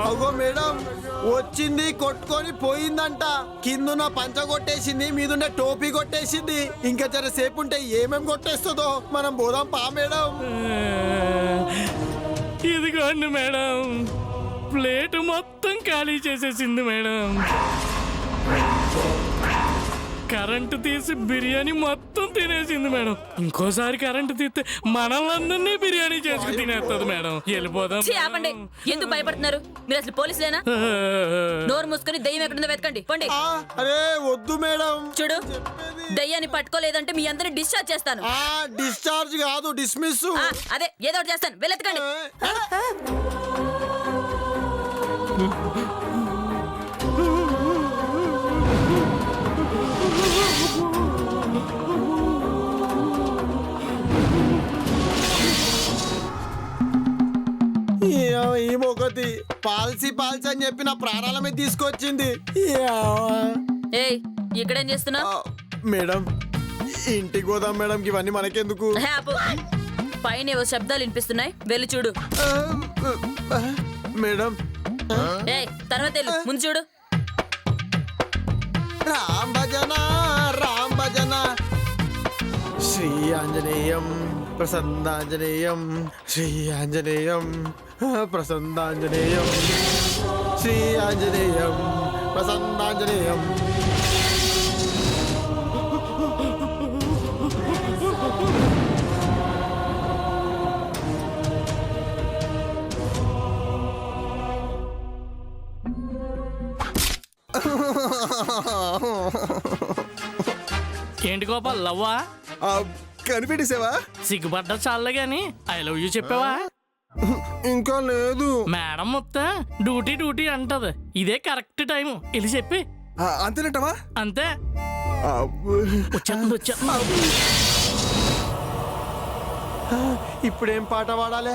అగో మేడం వచ్చింది కొట్టుకొని పోయిందంట. కిందున్న పంచ కొట్టేసింది, మీదున్న టోపీ కొట్టేసింది. ఇంకా జర సేపు ఉంటే ఏమేం కొట్టేస్తుందో. మనం పోదాం పా మేడం. ఇదిగోండి మేడం, ప్లేట్ మొత్తం ఖాళీ చేసేసింది మేడం. కరెంటు తీసి బిర్యానీ మొత్తం తినేసింది మేడం. ఇంకోసారి కరెంటు తీస్తే మనల్ని బిర్యానీ చేసుకుని తినేస్తుంది మేడం. వెళ్ళిపోదాం. ఆపండి, ఎందుకు భయపడుతున్నారు? మీరు అసలు పోలీసులేనా? నోరు మూసుకొని దయ్యం ఎక్కడుందో వెతకండి, పోండి. అరే వద్దు మేడం. చూడు, దయ్యాన్ని పట్టుకోలేదంటే మీ అందరిని డిశ్చార్జ్ చేస్తాను. డిశ్చార్జ్ కాదు, డిస్మిస్. అదే ఏదో ఒకటి చేస్తాను, వెళ్ళెత్తకండి. ఈ మొగతి పాల్సి అని చెప్పి నా ప్రాణాల మీద తీసుకొచ్చింది. ఏయ్, ఇక్కడేం చేస్తున్నా? మేడం ఇంటికి పోదాం మేడం, ఇవన్నీ మనకెందుకు? పైన ఏవో శబ్దాలు వినిపిస్తున్నాయి, వెళ్ళి చూడు. మేడం ఏయ్, తర్వాత వెళ్ళు, ముందు చూడు. రామ్ భజన రామ్ భజన శ్రీ ఆంజనేయం ప్రసన్నాంజనేయం శ్రీ ఆంజనేయం ప్రసన్నాంజనేయం శ్రీ ఆంజనేయం ప్రసన్నాంజనేయం. ఏంటి గోపాల్, లవ్వా? కనిపెట్టేసావా? సిగ్గుపడ్డా చాలే గాని ఐ లవ్ యూ చెప్పావా? ఇంకా లేదు మేడం మొత్తం డ్యూటీ అంటది. ఇదే కరెక్ట్ టైం, వెళ్ళి చెప్పి. అంతేనటవా? అంతే. ఇప్పుడేం పాట పాడాలి?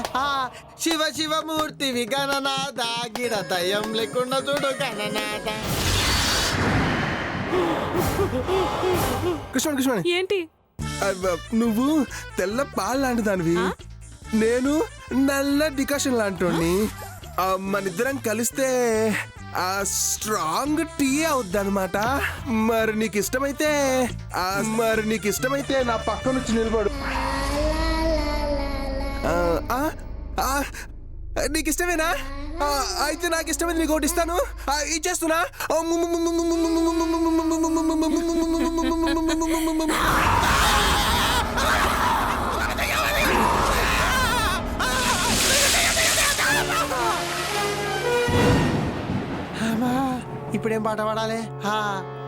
శివ శివమూర్తి గణనాథ గిడ దయ్యం లేకుండా చూడు గణనాథ. కృష్ణ ఏంటి? నువ్వు తెల్ల పాలు లాంటి దానివి, నేను నల్ల డికాషన్ లాంటి. మనిద్దరం కలిస్తే ఆ స్ట్రాంగ్ టీ అవుద్ది అనమాట. మరి నీకు ఇష్టమైతే నా పక్క నుంచి నిలబడు. నీకు ఇష్టమేనా? అయితే నాకు ఇష్టమైంది నీకు ఒకటి ఇస్తాను, ఇచ్చేస్తున్నా. ఇప్పుడేం పాట పాడాలి?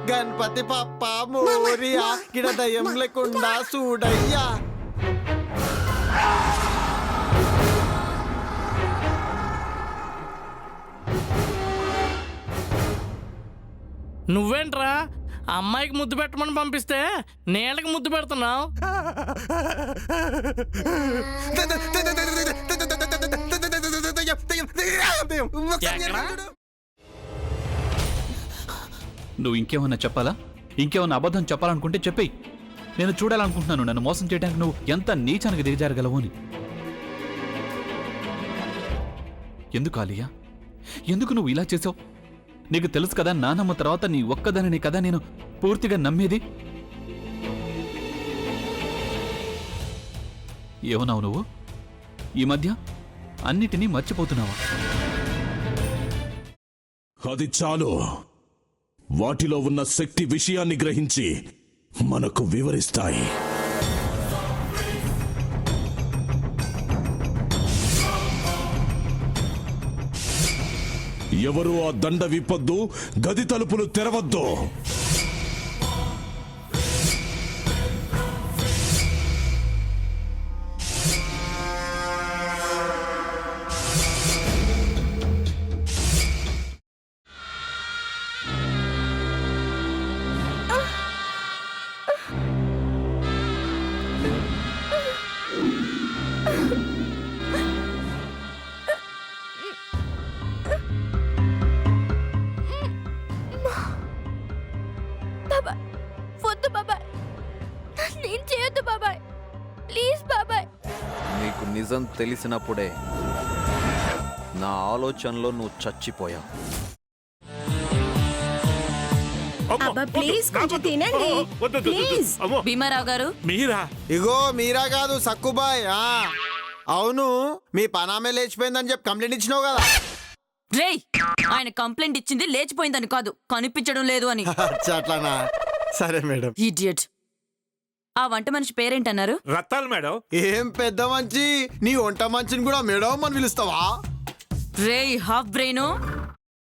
గణపతి పప్ప మోరియా గిడ దయ్యం లేకుండా చూడయ్యా. నువ్వేంట్రా అమ్మాయికి ముద్దు పెట్టమని పంపిస్తే నేలకి ముద్దు పెడుతున్నావు? నువ్వు ఇంకేమన్నా చెప్పాలా? ఇంకేమన్నా అబద్ధం చెప్పాలనుకుంటే చెప్పేయి. నేను చూడాలనుకుంటున్నాను నన్ను మోసం చేయడానికి నువ్వు ఎంత నీచానికి దిగజారగలవు అని. ఎందుకు ఆలియా, ఎందుకు నువ్వు ఇలా చేసావు? నీకు తెలుసు కదా నానమ్మ తర్వాత నీ ఒక్కదానిని కదా నేను పూర్తిగా నమ్మేది. ఏమన్నావు నువ్వు? ఈ మధ్య అన్నిటినీ మర్చిపోతున్నావా? అది చాలు. వాటిలో ఉన్న శక్తి విషయాన్ని గ్రహించి మనకు వివరిస్తాయి. ఎవరు ఆ దండ విప్పొద్దు, గది తలుపులు తెరవద్దు. నీకు నిజం తెలిసినప్పుడే నా ఆలోచనలో నువ్వు చచ్చిపోయావు. అబ్బా ప్లీజ్ కొంచెం తినండి ప్లీజ్. భీమారావు గారు మీరా? ఇగో మీరా కాదు సక్కుబాయ్. అవును, మీ పనామే లేచిపోయిందని చెప్పి కంప్లైంట్ ఇచ్చినావు కదా. రేయ్, ఆయన కంప్లైంట్ ఇచ్చింది లేచిపోయిందని కాదు, కనిపించడం లేదు అని. అచ్చా, అట్లానా? సరే మేడం. ఇడియట్. ఆ వంట మనిషి పేరేంటన్నారు? రత్తాలు మేడం. ఏం పెద్ద మంచి, నీ వంట మంచిని కూడా మేడం అని పిలుస్తావా? రేయ్ హాఫ్ బ్రెయిన్,